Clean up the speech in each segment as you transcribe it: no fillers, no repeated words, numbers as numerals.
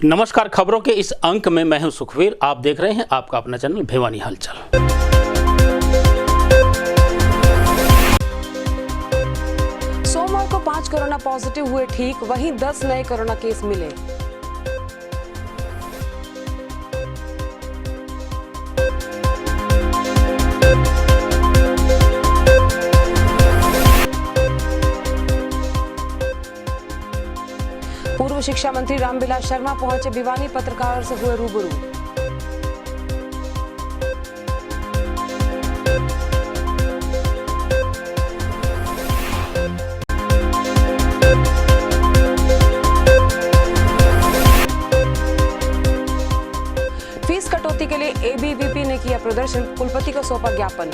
नमस्कार, खबरों के इस अंक में मैं हूं सुखवीर। आप देख रहे हैं आपका अपना चैनल भिवानी हलचल। सोमवार को 5 कोरोना पॉजिटिव हुए ठीक, वहीं 10 नए कोरोना केस मिले। पूर्व शिक्षा मंत्री रामविलास शर्मा पहुंचे भिवानी, पत्रकारों से हुए रूबरू। फीस कटौती के लिए एबीवीपी ने किया प्रदर्शन, कुलपति को सौंपा ज्ञापन।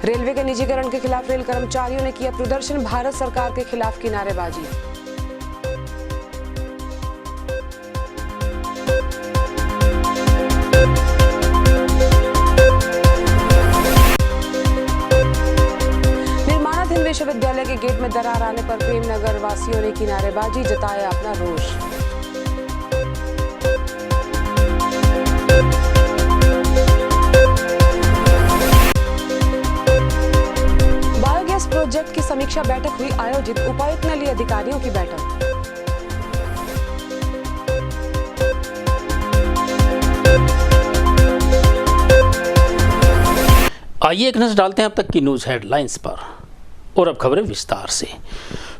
रेलवे के निजीकरण के खिलाफ रेल कर्मचारियों ने किया प्रदर्शन, भारत सरकार के खिलाफ की नारेबाजी। निर्माणाधीन विश्वविद्यालय के गेट में दरार आने पर प्रेमनगर वासियों ने की नारेबाजी, जताया अपना रोष। प्रोजेक्ट की समीक्षा बैठक हुई आयोजित, उपायुक्त ने ली अधिकारियों की बैठक। आइए एक नजर डालते हैं अब तक की न्यूज हेडलाइंस पर, और अब खबरें विस्तार से।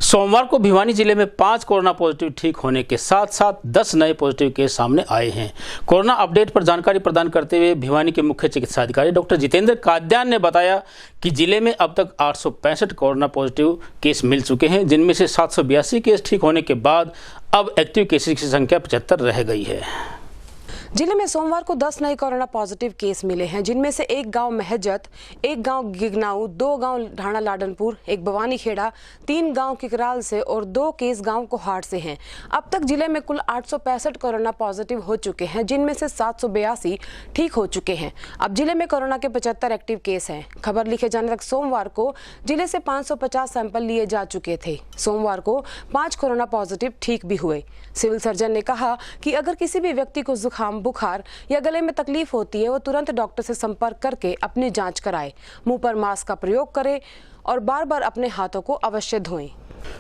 सोमवार को भिवानी जिले में 5 कोरोना पॉजिटिव ठीक होने के साथ साथ 10 नए पॉजिटिव केस सामने आए हैं। कोरोना अपडेट पर जानकारी प्रदान करते हुए भिवानी के मुख्य चिकित्सा अधिकारी डॉक्टर जितेंद्र काद्यान ने बताया कि जिले में अब तक 865 कोरोना पॉजिटिव केस मिल चुके हैं, जिनमें से 782 केस ठीक होने के बाद अब एक्टिव केसेस की संख्या 75 रह गई है। जिले में सोमवार को 10 नए कोरोना पॉजिटिव केस मिले हैं, जिनमें से एक गांव महजत, एक गांव गिगनाऊ, 2 गांव ढाणा लाडनपुर, एक भवानी खेड़ा, 3 गांव किकराल से और 2 केस गांव कोहाट से हैं। अब तक जिले में कुल 865 कोरोना पॉजिटिव हो चुके हैं, जिनमें से 782 ठीक हो चुके हैं। अब जिले में कोरोना के 75 एक्टिव केस हैं। खबर लिखे जाने तक सोमवार को जिले से 550 सैंपल लिए जा चुके थे। सोमवार को 5 कोरोना पॉजिटिव ठीक भी हुए। सिविल सर्जन ने कहा कि अगर किसी भी व्यक्ति को जुकाम, बुखार या गले में तकलीफ होती है, वो तुरंत डॉक्टर से संपर्क करके अपनी जांच कराए, मुंह पर मास्क का प्रयोग करे और बार बार अपने हाथों को अवश्य धोएं।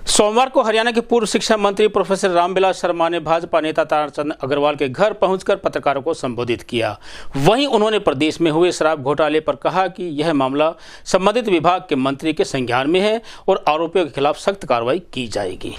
सोमवार को हरियाणा के पूर्व शिक्षा मंत्री प्रोफेसर रामविलास शर्मा ने भाजपा नेता ताराचंद अग्रवाल के घर पहुंचकर पत्रकारों को संबोधित किया। वहीं उन्होंने प्रदेश में हुए शराब घोटाले पर कहा कि यह मामला संबंधित विभाग के मंत्री के संज्ञान में है और आरोपियों के खिलाफ सख्त कार्रवाई की जाएगी।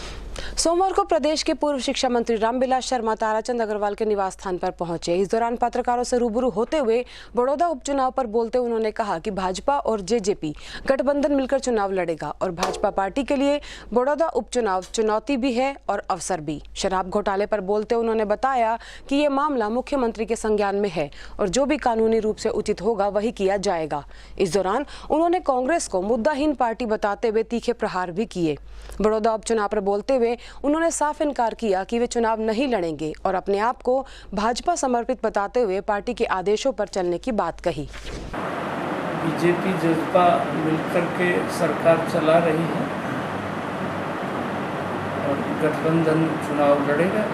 सोमवार को प्रदेश के पूर्व शिक्षा मंत्री रामविलास शर्मा ताराचंद अग्रवाल के निवास स्थान पर पहुंचे। इस दौरान पत्रकारों से रूबरू होते हुए बड़ौदा उपचुनाव पर बोलते हुए उन्होंने कहा कि भाजपा और जेजेपी गठबंधन मिलकर चुनाव लड़ेगा और भाजपा पार्टी के लिए बड़ौदा उपचुनाव चुनौती भी है और अवसर भी। शराब घोटाले पर बोलते हुए उन्होंने बताया कि ये मामला मुख्यमंत्री के संज्ञान में है और जो भी कानूनी रूप से उचित होगा वही किया जाएगा। इस दौरान उन्होंने कांग्रेस को मुद्दाहीन पार्टी बताते हुए तीखे प्रहार भी किए। बड़ौदा उपचुनाव पर बोलते हुए उन्होंने साफ इनकार किया कि वे चुनाव नहीं लड़ेंगे और अपने आप को भाजपा समर्पित बताते हुए पार्टी के आदेशों पर चलने की बात कही। बीजेपी जजपा मिलकर के सरकार चला रही है और गठबंधन चुनाव लड़ेगा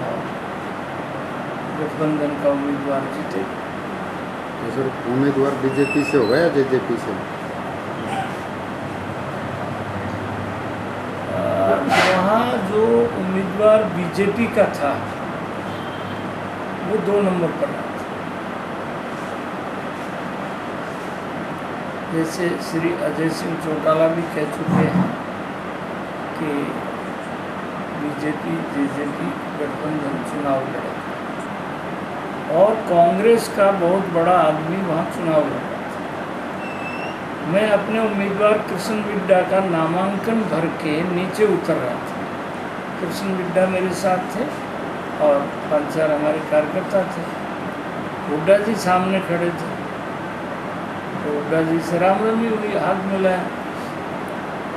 और गठबंधन का उम्मीदवार जीतेगा। तो सर, उम्मीदवार बीजेपी से होगा या जेजेपी से? वहाँ जो उम्मीदवार बीजेपी का था वो 2 नंबर पर था। जैसे श्री अजय सिंह चौटाला भी कह चुके हैं कि बीजेपी जेजेपी गठबंधन चुनाव लड़ेगा और कांग्रेस का बहुत बड़ा आदमी वहाँ चुनाव लड़ा। मैं अपने उम्मीदवार कृष्ण बिड्डा का नामांकन भर के नीचे उतर रहा था। कृष्ण बिड्डा मेरे साथ थे और 5-4 हमारे कार्यकर्ता थे। हुड्डा जी सामने खड़े थे तो हुड्डा जी से राम रमी हुई, हाथ मिलाया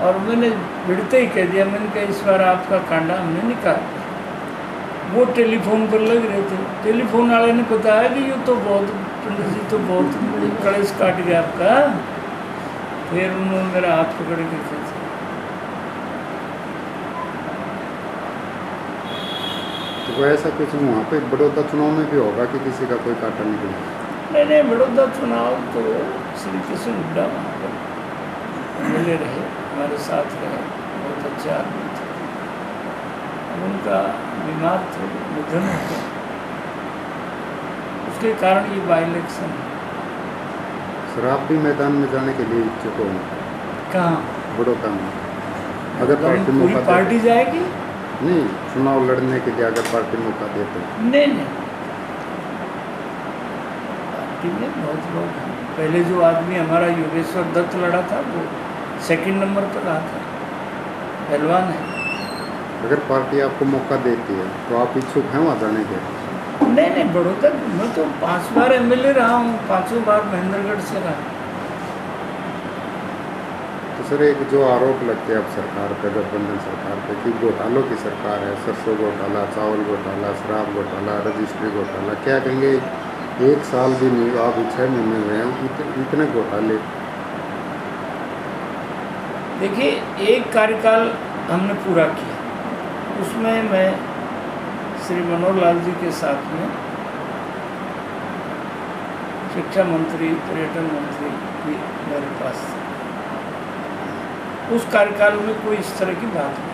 और मैंने भिड़ते ही कह दिया, मैंने कहा इस बार आपका कांडा हमने निकाल। वो टेलीफोन पर लग रहे थे। टेलीफोन वाले ने बताया कि ये तो बहुत पंडित जी तो बहुत कलेश काट गया आपका। फिर उन्होंने मेरा हाथ पकड़ के खींचा। तो वो ऐसा कुछ वहाँ पे बड़ौदा चुनाव में भी होगा कि किसी का कोई काटा निकला? नहीं, बड़ौदा चुनाव तो श्री कृष्ण हुड्डा वहाँ पर मिले रहे, हमारे साथ रहे, बहुत अच्छे आदमी थे। उनका बीमार थे, निधन हो गया, उसके कारण ये बाई इलेक्शन। सर आप भी मैदान में जाने के लिए इच्छुक हो? कहाँ? बड़ौदा में अगर पार्टी पूरी मौका पार्टी जाएगी? नहीं, चुनाव लड़ने के लिए अगर पार्टी मौका देते? नहीं, पार्टी में बहुत लोग हैं। पहले जो आदमी हमारा योगेश्वर दत्त लड़ा था वो 2nd नंबर पर रहा था, पहलवान है। अगर पार्टी आपको मौका देती है तो आप इच्छुक हैं वहाँ जाने के? नहीं, बड़ौदा मैं तो 5 बार MLA रहा हूँ, 5 बार महेंद्रगढ़ से रहा। तो सर एक जो आरोप लगते हैं अब सरकार पे, गठबंधन सरकार पे, कि घोटालों की सरकार है, सरसों घोटाला, चावल घोटाला, शराब घोटाला, रजिस्ट्री घोटाला, क्या कहेंगे? 1 साल भी नहीं, आप 6 महीने हुए हैं, इतने घोटाले। देखिए, एक कार्यकाल हमने पूरा किया, उसमें मैं श्री मनोहर लाल जी के साथ में शिक्षा मंत्री, पर्यटन मंत्री भी मेरे पास थे। उस कार्यकाल में कोई इस तरह की बात नहीं।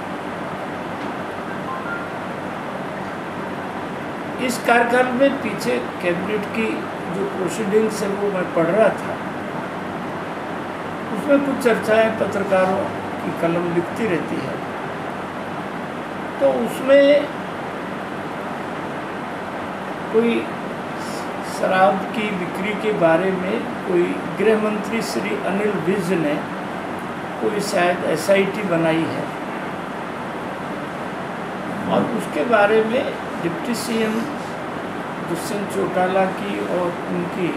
इस कार्यकाल में पीछे कैबिनेट की जो प्रोसीडिंग्स है वो मैं पढ़ रहा था, उसमें कुछ चर्चाएं पत्रकारों की कलम लिखती रहती है, तो उसमें कोई शराब की बिक्री के बारे में कोई गृह मंत्री श्री अनिल विज ने कोई शायद SIT बनाई है, और उसके बारे में डिप्टी CM दुष्यंत चौटाला की और उनकी,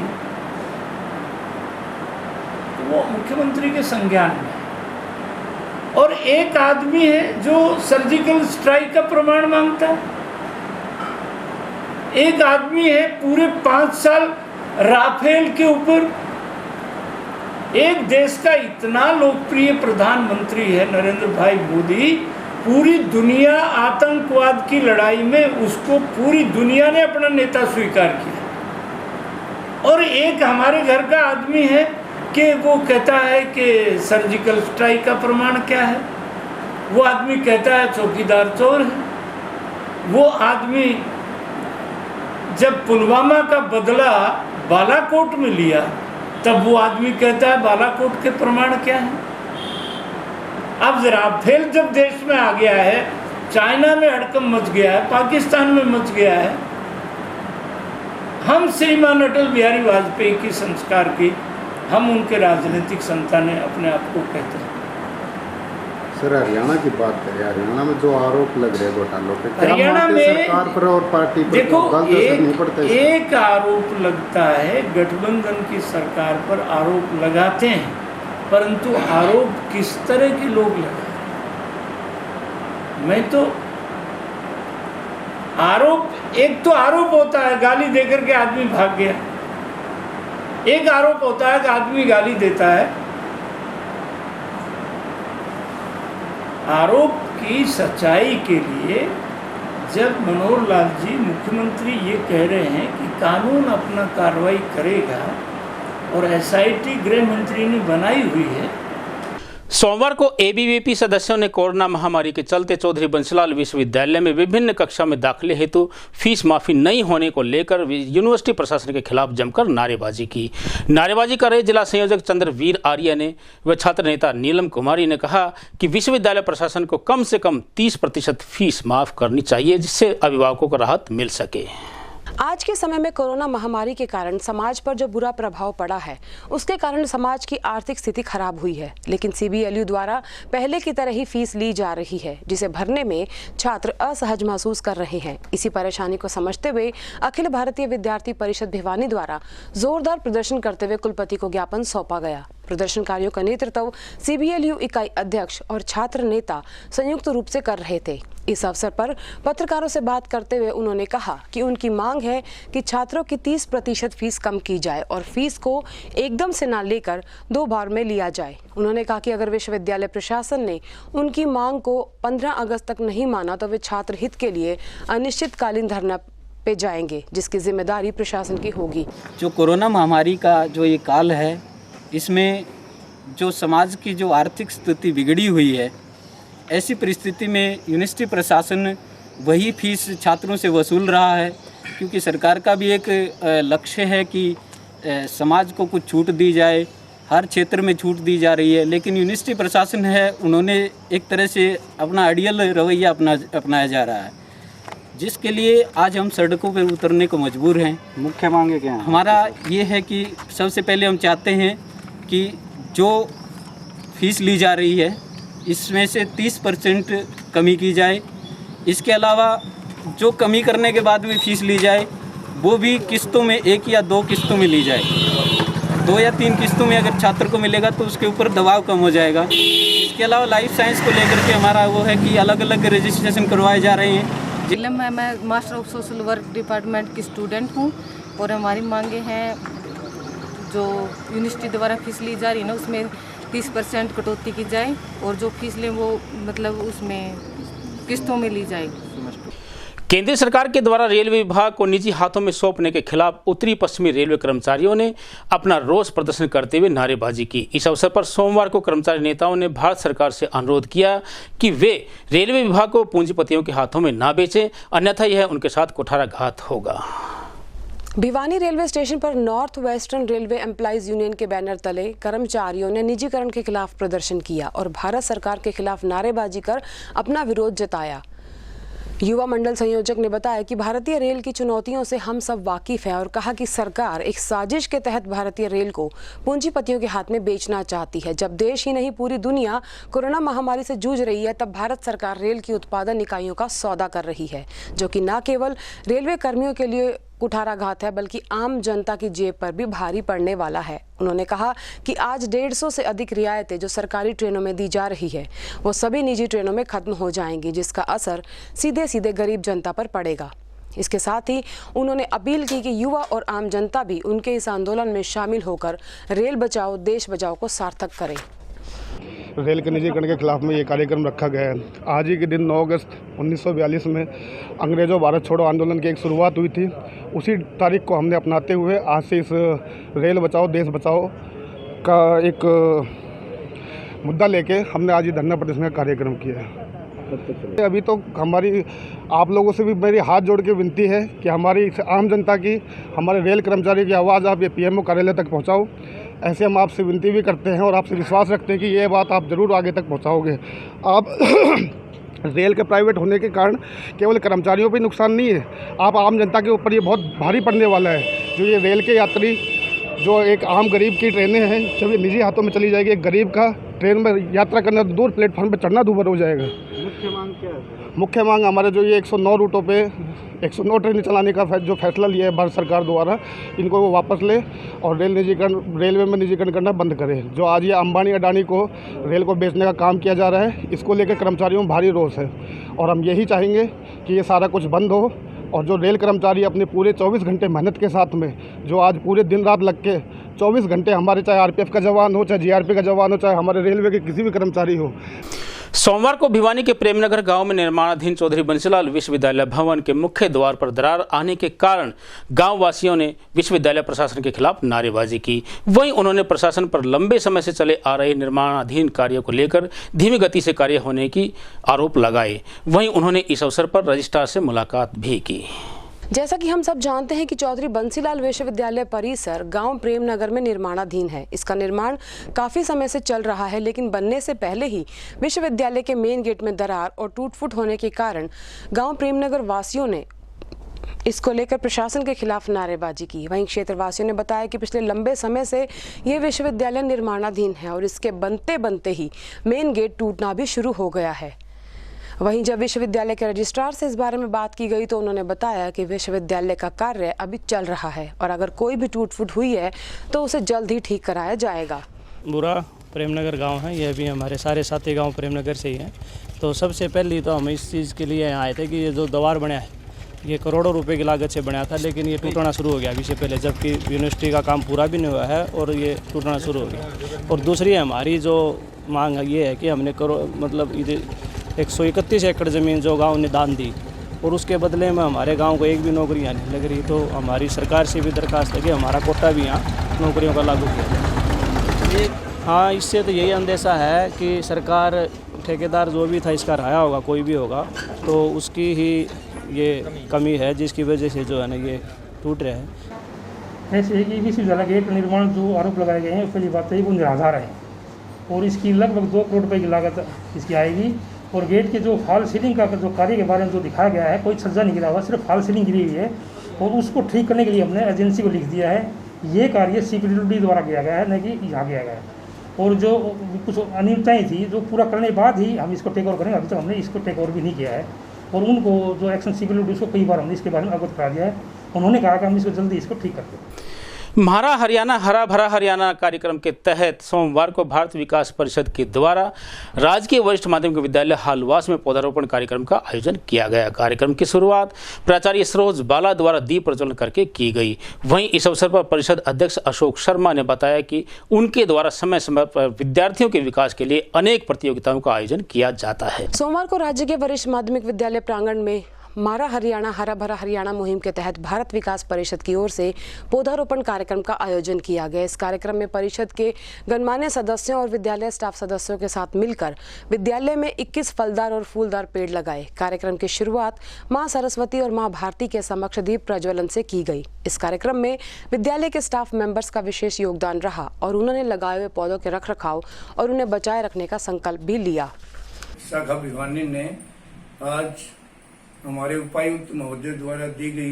तो वो मुख्यमंत्री के संज्ञान में। और एक आदमी है जो सर्जिकल स्ट्राइक का प्रमाण मांगता है, एक आदमी है पूरे 5 साल राफेल के ऊपर, एक देश का इतना लोकप्रिय प्रधानमंत्री है नरेंद्र भाई मोदी, पूरी दुनिया आतंकवाद की लड़ाई में उसको पूरी दुनिया ने अपना नेता स्वीकार किया। और एक हमारे घर का आदमी है कि वो कहता है कि सर्जिकल स्ट्राइक का प्रमाण क्या है, वो आदमी कहता है चौकीदार चोर है, वो आदमी जब पुलवामा का बदला बालाकोट में लिया तब वो आदमी कहता है बालाकोट के प्रमाण क्या है। अब राफेल जब देश में आ गया है, चाइना में हड़कंप मच गया है, पाकिस्तान में मच गया है, हम श्रीमान अटल बिहारी वाजपेयी की संस्कार की, हम उनके राजनीतिक संतान अपने आप को कहते हैं। सर हरियाणा की बात करें, हरियाणा में जो आरोप लग रहे हैं घोटालों पे, हरियाणा में सरकार पर और पार्टी पर देखो, नहीं पड़ता? एक आरोप लगता है, गठबंधन की सरकार पर आरोप लगाते हैं, परंतु आरोप किस तरह के लोग लगाते हैं? मैं तो आरोप, एक तो आरोप होता है गाली देकर के आदमी भाग गया, एक आरोप होता है कि आदमी गाली देता है। आरोप की सच्चाई के लिए जब मनोहर लाल जी मुख्यमंत्री ये कह रहे हैं कि कानून अपना कार्रवाई करेगा और SIT गृह मंत्री ने बनाई हुई है। सोमवार को ABVP सदस्यों ने कोरोना महामारी के चलते चौधरी बंसीलाल विश्वविद्यालय में विभिन्न कक्षा में दाखिले हेतु फीस माफी नहीं होने को लेकर यूनिवर्सिटी प्रशासन के खिलाफ जमकर नारेबाजी की। नारेबाजी कर रहे जिला संयोजक चंद्रवीर आर्य ने व छात्र नेता नीलम कुमारी ने कहा कि विश्वविद्यालय प्रशासन को कम से कम 30% फीस माफ करनी चाहिए, जिससे अभिभावकों को राहत मिल सके। आज के समय में कोरोना महामारी के कारण समाज पर जो बुरा प्रभाव पड़ा है, उसके कारण समाज की आर्थिक स्थिति खराब हुई है, लेकिन CBLU द्वारा पहले की तरह ही फीस ली जा रही है, जिसे भरने में छात्र असहज महसूस कर रहे हैं। इसी परेशानी को समझते हुए अखिल भारतीय विद्यार्थी परिषद भिवानी द्वारा जोरदार प्रदर्शन करते हुए कुलपति को ज्ञापन सौंपा गया। प्रदर्शनकारियों का नेतृत्व CBLU इकाई अध्यक्ष और छात्र नेता संयुक्त रूप से कर रहे थे। इस अवसर पर पत्रकारों से बात करते हुए उन्होंने कहा कि उनकी मांग है कि छात्रों की 30% फीस कम की जाए और फीस को एकदम से न लेकर 2 बार में लिया जाए। उन्होंने कहा कि अगर विश्वविद्यालय प्रशासन ने उनकी मांग को 15 अगस्त तक नहीं माना तो वे छात्र हित के लिए अनिश्चितकालीन धरना पे जाएंगे, जिसकी जिम्मेदारी प्रशासन की होगी। जो कोरोना महामारी का जो ये काल है, इसमें जो समाज की जो आर्थिक स्थिति बिगड़ी हुई है, ऐसी परिस्थिति में यूनिवर्सिटी प्रशासन वही फीस छात्रों से वसूल रहा है, क्योंकि सरकार का भी एक लक्ष्य है कि समाज को कुछ छूट दी जाए, हर क्षेत्र में छूट दी जा रही है। लेकिन यूनिवर्सिटी प्रशासन है, उन्होंने एक तरह से अपना आइडियल रवैया अपनाया जा रहा है, जिसके लिए आज हम सड़कों पर उतरने को मजबूर हैं। मुख्य मांगे क्या हैं? हमारा ये है कि सबसे पहले हम चाहते हैं कि जो फीस ली जा रही है इसमें से 30% कमी की जाए। इसके अलावा जो कमी करने के बाद में फीस ली जाए वो भी किस्तों में 1 या 2 किस्तों में ली जाए। 2 या 3 किस्तों में अगर छात्र को मिलेगा तो उसके ऊपर दबाव कम हो जाएगा। इसके अलावा लाइफ साइंस को लेकर के हमारा वो है कि अलग अलग रजिस्ट्रेशन करवाए जा रहे हैं। जिले में मैं master of social work department की स्टूडेंट हूँ और हमारी मांगे हैं, जो यूनिवर्सिटी द्वारा फीस ली जा रही है ना, उसमें 30% कटौती की जाए और जो फीस लें वो मतलब उसमें किस्तों में ली जाए। केंद्र सरकार के द्वारा रेलवे विभाग को निजी हाथों में सौंपने के खिलाफ उत्तरी पश्चिमी रेलवे कर्मचारियों ने अपना रोष प्रदर्शन करते हुए नारेबाजी की। इस अवसर पर सोमवार को कर्मचारी नेताओं ने भारत सरकार से अनुरोध किया कि वे रेलवे विभाग को पूंजीपतियों के हाथों में ना बेचें, अन्यथा यह उनके साथ कुठाराघात होगा। भिवानी रेलवे स्टेशन पर north western railway employees union के बैनर तले कर्मचारियों ने निजीकरण के खिलाफ प्रदर्शन किया और भारत सरकार के खिलाफ नारेबाजी कर अपना विरोध जताया। युवा मंडल संयोजक ने बताया कि भारतीय रेल की चुनौतियों से हम सब वाकिफ हैं और कहा कि सरकार एक साजिश के तहत भारतीय रेल को पूंजीपतियों के हाथ में बेचना चाहती है। जब देश ही नहीं पूरी दुनिया कोरोना महामारी से जूझ रही है, तब भारत सरकार रेल की उत्पादन इकाइयों का सौदा कर रही है, जो कि न केवल रेलवे कर्मियों के लिए कुठाराघात है बल्कि आम जनता की जेब पर भी भारी पड़ने वाला है। उन्होंने कहा कि आज 150 से अधिक रियायतें जो सरकारी ट्रेनों में दी जा रही है वो सभी निजी ट्रेनों में खत्म हो जाएंगी, जिसका असर सीधे सीधे गरीब जनता पर पड़ेगा। इसके साथ ही उन्होंने अपील की कि युवा और आम जनता भी उनके इस आंदोलन में शामिल होकर रेल बचाओ देश बचाओ को सार्थक करें। रेल के निजीकरण के खिलाफ में ये कार्यक्रम रखा गया है। आज ही के दिन 9 अगस्त 1942 में अंग्रेज़ों भारत छोड़ो आंदोलन की एक शुरुआत हुई थी। उसी तारीख को हमने अपनाते हुए आज से इस रेल बचाओ देश बचाओ का एक मुद्दा लेके हमने आज ये धरना प्रदर्शन का कार्यक्रम किया है। अभी तो हमारी आप लोगों से भी मेरी हाथ जोड़ के विनती है कि हमारी आम जनता की, हमारे रेल कर्मचारी की आवाज़ आप ये PMO कार्यालय तक पहुँचाओ। ऐसे हम आपसे विनती भी करते हैं और आपसे विश्वास रखते हैं कि ये बात आप ज़रूर आगे तक पहुंचाओगे। आप रेल के प्राइवेट होने के कारण केवल कर्मचारियों पे नुकसान नहीं है, आप आम जनता के ऊपर ये बहुत भारी पड़ने वाला है। जो ये रेल के यात्री, जो एक आम गरीब की ट्रेनें हैं, जब ये निजी हाथों में चली जाएगी, एक गरीब का ट्रेन में यात्रा करना दूर, प्लेटफॉर्म पर चढ़ना दूभर हो जाएगा। मुख्य मांग क्या है? मुख्य मांग हमारे जो ये 109 रूटों पे 109 ट्रेनें चलाने का जो फैसला लिया है भारत सरकार द्वारा, इनको वो वापस ले और रेलवे में निजीकरण करना बंद करे। जो आज ये अंबानी अडानी को रेल को बेचने का काम किया जा रहा है, इसको लेकर कर्मचारियों में भारी रोष है और हम यही चाहेंगे कि ये सारा कुछ बंद हो और जो रेल कर्मचारी अपने पूरे 24 घंटे मेहनत के साथ में, जो आज पूरे दिन रात लग के 24 घंटे, हमारे चाहे RPF का जवान हो, चाहे GRP का जवान हो, चाहे हमारे रेलवे के किसी भी कर्मचारी हो। सोमवार को भिवानी के प्रेमनगर गांव में निर्माणाधीन चौधरी बंसीलाल विश्वविद्यालय भवन के मुख्य द्वार पर दरार आने के कारण गांव वासियों ने विश्वविद्यालय प्रशासन के खिलाफ नारेबाजी की। वहीं उन्होंने प्रशासन पर लंबे समय से चले आ रहे निर्माणाधीन कार्यों को लेकर धीमी गति से कार्य होने की आरोप लगाए। वहीं उन्होंने इस अवसर पर रजिस्ट्रार से मुलाकात भी की। जैसा कि हम सब जानते हैं कि चौधरी बंसीलाल विश्वविद्यालय परिसर गांव प्रेमनगर में निर्माणाधीन है। इसका निर्माण काफी समय से चल रहा है, लेकिन बनने से पहले ही विश्वविद्यालय के मेन गेट में दरार और टूट-फूट होने के कारण गांव प्रेमनगर वासियों ने इसको लेकर प्रशासन के खिलाफ नारेबाजी की। वहीं क्षेत्रवासियों ने बताया कि पिछले लंबे समय से ये विश्वविद्यालय निर्माणाधीन है और इसके बनते बनते ही मेन गेट टूटना भी शुरू हो गया है। वहीं जब विश्वविद्यालय के रजिस्ट्रार से इस बारे में बात की गई तो उन्होंने बताया कि विश्वविद्यालय का कार्य अभी चल रहा है और अगर कोई भी टूट फूट हुई है तो उसे जल्द ही ठीक कराया जाएगा। बुरा प्रेमनगर गांव है। यह भी हमारे सारे साथी गांव प्रेमनगर से ही हैं। तो सबसे पहले तो हम इस चीज़ के लिए यहाँ आए थे कि ये जो द्वार बना है ये करोड़ों रुपए की लागत से बना था, लेकिन ये टूटना शुरू हो गया अभी से पहले, जबकि यूनिवर्सिटी का काम पूरा भी नहीं हुआ है और ये टूटना शुरू हो गया। और दूसरी हमारी जो मांग ये है कि हमने मतलब 131 एकड़ ज़मीन जो गाँव ने दान दी और उसके बदले में हमारे गांव को एक भी नौकरी यहाँ नहीं लग रही। तो हमारी सरकार से भी दरख्वास्त है कि हमारा कोटा भी यहाँ नौकरियों का लागू किया जाए। हाँ, इससे तो यही अंदेशा है कि सरकार ठेकेदार जो भी था इसका रहा होगा, कोई भी होगा, तो उसकी ही ये कमी है जिसकी वजह से जो है ना ये टूट रहे हैं। ऐसे एक विश्वविद्यालय गेट निर्माण जो आरोप लगाए गए हैं उसके लिए बात है वो निराधार है और इसकी लगभग 2 करोड़ रुपए की लागत इसकी आएगी। और गेट के जो फॉल सीलिंग का जो कार्य के बारे में जो दिखाया गया है, कोई छज्जा नहीं गिरा हुआ, सिर्फ फॉल सीलिंग गिरी हुई है और उसको ठीक करने के लिए हमने एजेंसी को लिख दिया है। ये कार्य CPWD द्वारा किया गया है, न कि यहाँ किया गया है। और जो कुछ अनियमितताएँ थी जो पूरा करने के बाद ही हम इसको टेक ओवर करेंगे, अभी तक हमने इसको टेक ओवर भी नहीं किया है। और उनको जो एक्शन CPWD उसको कई बार हमने इसके बारे में अवगत करा दिया है। उन्होंने कहा कि हम इसको जल्दी इसको ठीक कर दें। म्हारा हरियाणा हरा भरा हरियाणा कार्यक्रम के तहत सोमवार को भारत विकास परिषद के द्वारा राजकीय वरिष्ठ माध्यमिक विद्यालय हालवास में पौधारोपण कार्यक्रम का आयोजन किया गया। कार्यक्रम की शुरुआत प्राचार्य सरोज बाला द्वारा दीप प्रज्वलन करके की गई। वहीं इस अवसर पर परिषद अध्यक्ष अशोक शर्मा ने बताया कि उनके द्वारा समय समय पर विद्यार्थियों के विकास के लिए अनेक प्रतियोगिताओं का आयोजन किया जाता है। सोमवार को राज्य के वरिष्ठ माध्यमिक विद्यालय प्रांगण में मारा हरियाणा हरा भरा हरियाणा मुहिम के तहत भारत विकास परिषद की ओर से पौधारोपण कार्यक्रम का आयोजन किया गया। इस कार्यक्रम में परिषद के गणमान्य सदस्यों और विद्यालय स्टाफ सदस्यों के साथ मिलकर विद्यालय में 21 फलदार और फूलदार पेड़ लगाए। कार्यक्रम की शुरुआत मां सरस्वती और मां भारती के समक्ष दीप प्रज्वलन से की गई। इस कार्यक्रम में विद्यालय के स्टाफ मेंबर्स का विशेष योगदान रहा और उन्होंने लगाए हुए पौधों के रखरखाव और उन्हें बचाए रखने का संकल्प भी लिया। शाखा भिवानी ने आज हमारे उपायुक्त महोदय द्वारा दी गई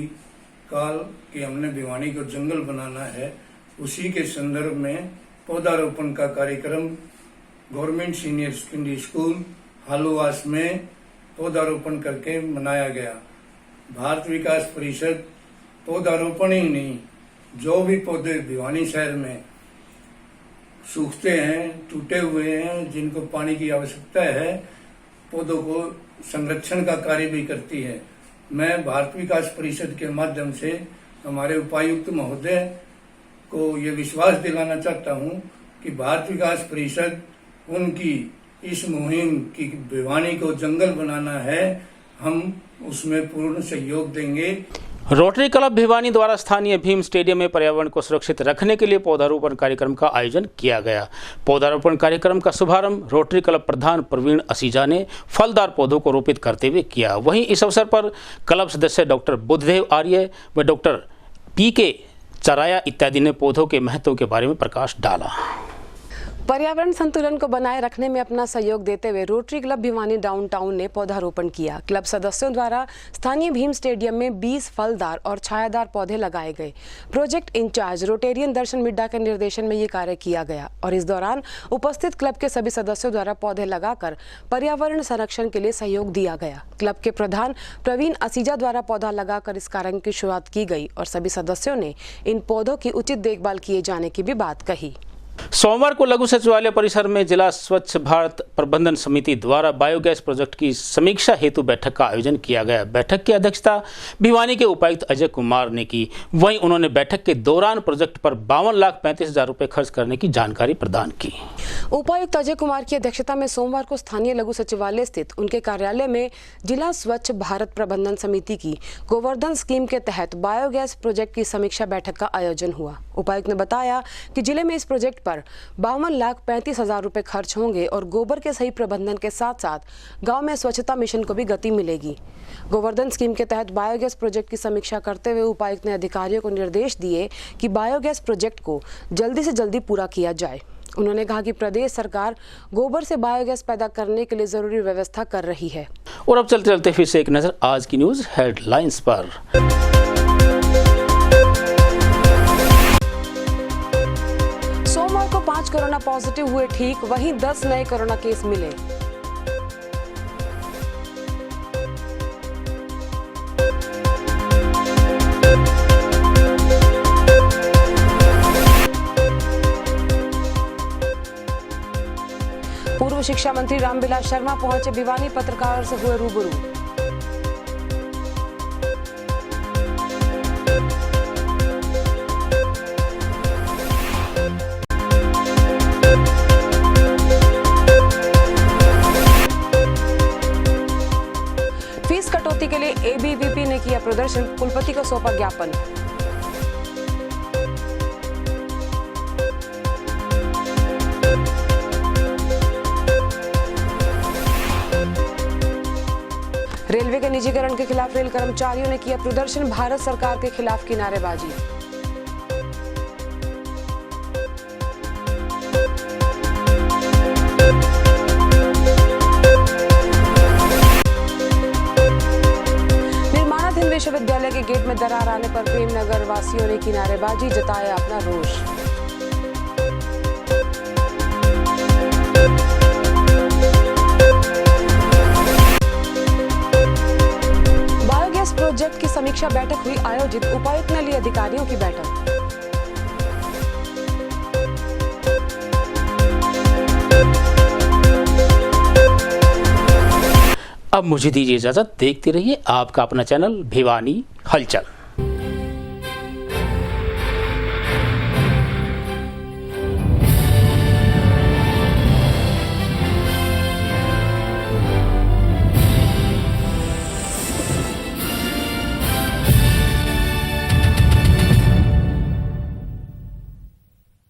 कॉल कि हमने भिवानी को जंगल बनाना है, उसी के संदर्भ में पौधारोपण का कार्यक्रम गवर्नमेंट सीनियर सेकेंडरी स्कूल हालवास में पौधारोपण करके मनाया गया। भारत विकास परिषद पौधारोपण ही नहीं, जो भी पौधे भिवानी शहर में सूखते हैं, टूटे हुए हैं, जिनको पानी की आवश्यकता है, पौधों को संरक्षण का कार्य भी करती है। मैं भारत विकास परिषद के माध्यम से हमारे उपायुक्त महोदय को ये विश्वास दिलाना चाहता हूं कि भारत विकास परिषद उनकी इस मुहिम की भिवानी को जंगल बनाना है, हम उसमें पूर्ण सहयोग देंगे। रोटरी क्लब भिवानी द्वारा स्थानीय भीम स्टेडियम में पर्यावरण को सुरक्षित रखने के लिए पौधारोपण कार्यक्रम का आयोजन किया गया। पौधारोपण कार्यक्रम का शुभारंभ रोटरी क्लब प्रधान प्रवीण असीजा ने फलदार पौधों को रोपित करते हुए किया। वहीं इस अवसर पर क्लब सदस्य डॉक्टर बुद्धदेव आर्य व डॉक्टर PK चराया इत्यादि ने पौधों के महत्व के बारे में प्रकाश डाला। पर्यावरण संतुलन को बनाए रखने में अपना सहयोग देते हुए रोटरी क्लब भिवानी डाउनटाउन ने पौधारोपण किया। क्लब सदस्यों द्वारा स्थानीय भीम स्टेडियम में 20 फलदार और छायादार पौधे लगाए गए। प्रोजेक्ट इंचार्ज रोटेरियन दर्शन मिड्डा के निर्देशन में ये कार्य किया गया और इस दौरान उपस्थित क्लब के सभी सदस्यों द्वारा पौधे लगाकर पर्यावरण संरक्षण के लिए सहयोग दिया गया। क्लब के प्रधान प्रवीण असीजा द्वारा पौधा लगाकर इस कार्यक्रम की शुरुआत की गई और सभी सदस्यों ने इन पौधों की उचित देखभाल किए जाने की भी बात कही। सोमवार को लघु सचिवालय परिसर में जिला स्वच्छ भारत प्रबंधन समिति द्वारा बायोगैस प्रोजेक्ट की समीक्षा हेतु बैठक का आयोजन किया गया। बैठक की अध्यक्षता भिवानी के उपायुक्त अजय कुमार ने की। वहीं उन्होंने बैठक के दौरान प्रोजेक्ट पर 52,35,000 रुपए खर्च करने की जानकारी प्रदान की। उपायुक्त अजय कुमार की अध्यक्षता में सोमवार को स्थानीय लघु सचिवालय स्थित उनके कार्यालय में जिला स्वच्छ भारत प्रबंधन समिति की गोवर्धन स्कीम के तहत बायोगैस प्रोजेक्ट की समीक्षा बैठक का आयोजन हुआ। उपायुक्त ने बताया कि जिले में इस प्रोजेक्ट पर 52,35,000 रुपए खर्च होंगे और गोबर के सही प्रबंधन के साथ साथ गांव में स्वच्छता मिशन को भी गति मिलेगी। गोवर्धन स्कीम के तहत बायोगैस प्रोजेक्ट की समीक्षा करते हुए उपायुक्त ने अधिकारियों को निर्देश दिए कि बायोगैस प्रोजेक्ट को जल्दी से जल्दी पूरा किया जाए। उन्होंने कहा कि प्रदेश सरकार गोबर से बायोगैस पैदा करने के लिए जरूरी व्यवस्था कर रही है। और अब चलते चलते फिर से एक नजर आज की न्यूज हेडलाइंस पर। सोमवार को 5 कोरोना पॉजिटिव हुए ठीक, वहीं 10 नए कोरोना केस मिले। शिक्षा मंत्री रामविलास शर्मा पहुंचे भिवानी, पत्रकारों से हुए रूबरू। फीस कटौती के लिए एबीवीपी ने किया प्रदर्शन, कुलपति को सौंपा ज्ञापन। रेलवे के निजीकरण के खिलाफ रेल कर्मचारियों ने किया प्रदर्शन, भारत सरकार के खिलाफ की नारेबाजी। निर्माणाधीन विश्वविद्यालय के गेट में दरार आने पर प्रेमनगर वासियों ने की नारेबाजी, जताया अपना रोष। प्रोजेक्ट की समीक्षा बैठक हुई आयोजित, उपायुक्त ने ली अधिकारियों की बैठक। अब मुझे दीजिए इजाजत, देखते रहिए आपका अपना चैनल भिवानी हलचल।